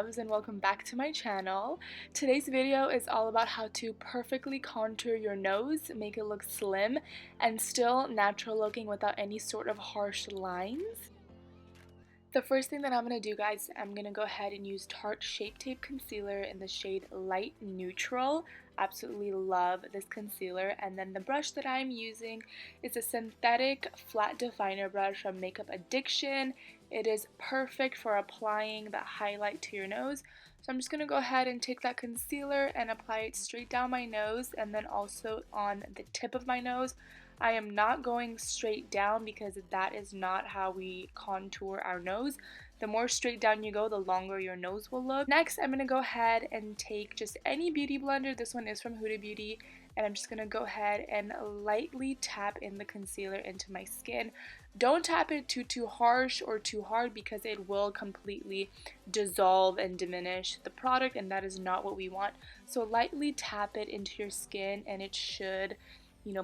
loves, and welcome back to my channel. Today's video is all about how to perfectly contour your nose, make it look slim and still natural looking without any sort of harsh lines. The first thing that I'm going to do, guys, I'm going to go ahead and use Tarte Shape Tape Concealer in the shade Light Neutral. Absolutely love this concealer. And then the brush that I'm using is a synthetic flat definer brush from Makeup Addiction. It is perfect for applying that highlight to your nose. So I'm just going to go ahead and take that concealer and apply it straight down my nose and then also on the tip of my nose. I am not going straight down because that is not how we contour our nose. The more straight down you go, the longer your nose will look. Next, I'm going to go ahead and take just any beauty blender. This one is from Huda Beauty. And I'm just going to go ahead and lightly tap in the concealer into my skin. Don't tap it too harsh or too hard because it will completely dissolve and diminish the product, and that is not what we want. So lightly tap it into your skin and it should,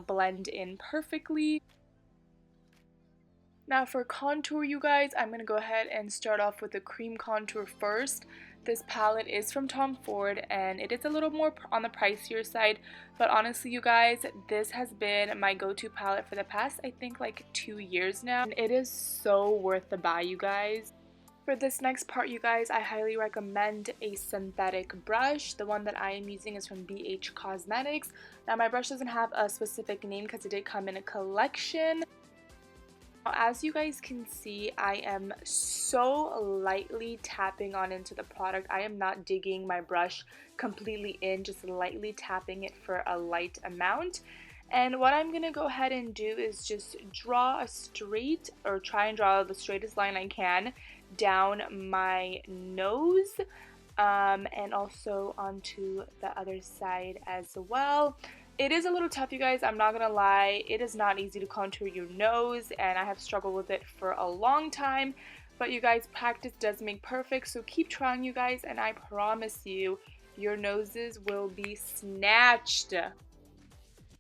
blend in perfectly. Now for contour, you guys, I'm going to go ahead and start off with the cream contour first. This palette is from Tom Ford and it is a little more on the pricier side, but honestly, you guys, this has been my go-to palette for the past, I think, like 2 years now. And it is so worth the buy, you guys. For this next part, you guys, I highly recommend a synthetic brush. The one that I am using is from BH Cosmetics. Now my brush doesn't have a specific name because it did come in a collection. Now, as you guys can see, I am so lightly tapping on into the product. I am not digging my brush completely in, just lightly tapping it for a light amount. And what I'm going to go ahead and do is just draw a straight, or try and draw the straightest line I can down my nose and also onto the other side as well. It is a little tough, you guys, I'm not gonna lie. It is not easy to contour your nose and I have struggled with it for a long time, but you guys, practice does make perfect, so keep trying, you guys, and I promise you, your noses will be snatched.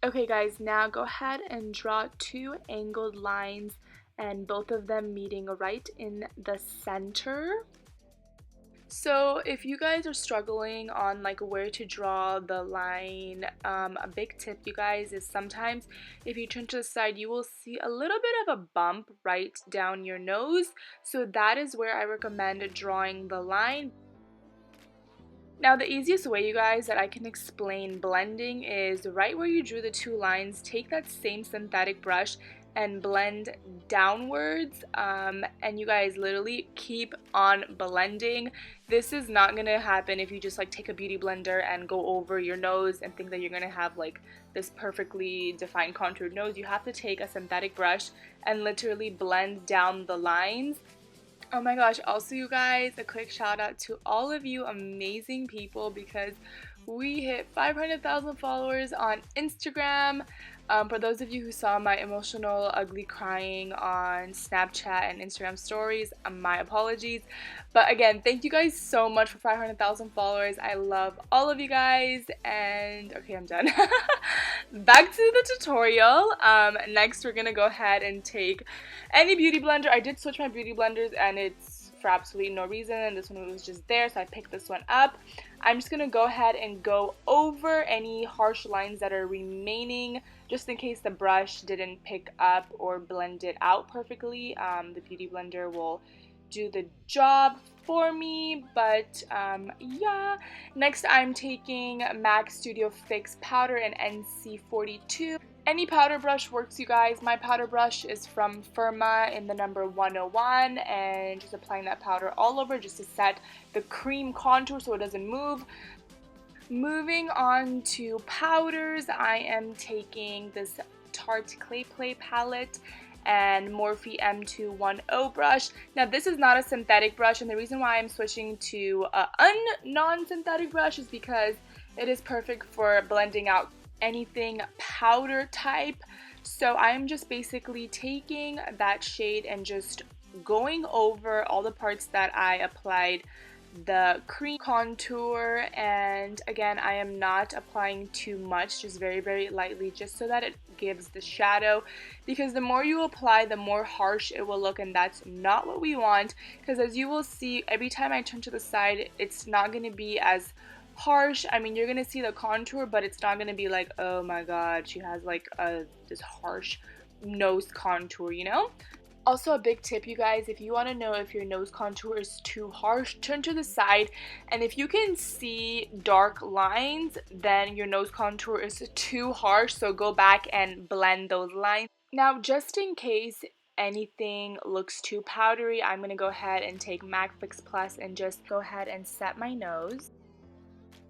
Okay guys, now go ahead and draw 2 angled lines and both of them meeting right in the center. So if you guys are struggling on like where to draw the line, a big tip, you guys, is sometimes if you turn to the side, you will see a little bit of a bump right down your nose. So that is where I recommend drawing the line. Now the easiest way, you guys, that I can explain blending is right where you drew the 2 lines, take that same synthetic brush and blend downwards, and you guys literally keep on blending. This is not gonna happen if you just like take a beauty blender and go over your nose and think that you're gonna have like this perfectly defined contoured nose. You have to take a synthetic brush and literally blend down the lines. Oh my gosh, also you guys, a quick shout out to all of you amazing people because we hit 500,000 followers on Instagram. For those of you who saw my emotional, ugly crying on Snapchat and Instagram stories, my apologies. But again, thank you guys so much for 500,000 followers. I love all of you guys. And okay, I'm done. Back to the tutorial. Next, we're gonna go ahead and take any beauty blender. I did switch my beauty blenders and it's for absolutely no reason, and this one was just there, so I picked this one up. I'm just gonna go ahead and go over any harsh lines that are remaining just in case the brush didn't pick up or blend it out perfectly. The beauty blender will do the job for me, but yeah. Next, I'm taking MAC Studio Fix powder in NC42. Any powder brush works, you guys. My powder brush is from Firma in the number 101, and just applying that powder all over just to set the cream contour so it doesn't move. Moving on to powders, I am taking this Tarte Clay Play palette and Morphe M210 brush. Now this is not a synthetic brush, and the reason why I'm switching to a non-synthetic brush is because it is perfect for blending out anything powder type. So I'm just basically taking that shade and just going over all the parts that I applied the cream contour, and again, I am not applying too much, just very lightly, just so that it gives the shadow, because the more you apply, the more harsh it will look, and that's not what we want, because as you will see, every time I turn to the side, it's not going to be as harsh. I mean, you're going to see the contour, but it's not going to be like, oh my god, she has like this harsh nose contour, you know? Also, a big tip, you guys, if you want to know if your nose contour is too harsh, turn to the side, and if you can see dark lines, then your nose contour is too harsh, so go back and blend those lines. Now, just in case anything looks too powdery, I'm going to go ahead and take MAC Fix Plus and just go ahead and set my nose.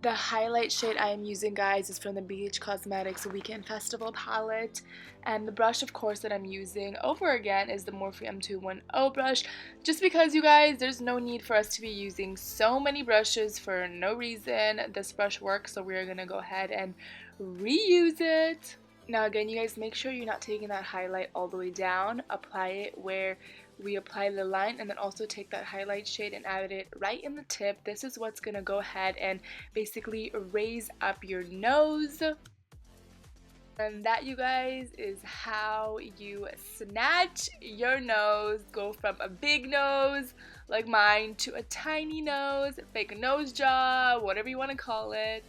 The highlight shade I am using, guys, is from the BH Cosmetics Weekend Festival palette, and the brush, of course, that I'm using over again is the Morphe M210 brush, just because, you guys, there's no need for us to be using so many brushes for no reason. This brush works, so we're gonna go ahead and reuse it. Now again, you guys, make sure you're not taking that highlight all the way down. Apply it where we apply the line, and then also take that highlight shade and add it right in the tip. This is what's gonna go ahead and basically raise up your nose. And that, you guys, is how you snatch your nose. Go from a big nose like mine to a tiny nose, fake nose job, whatever you want to call it.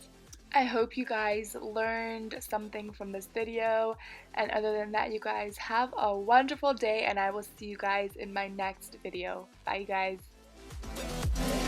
I hope you guys learned something from this video, and other than that, you guys have a wonderful day, and I will see you guys in my next video. Bye, you guys.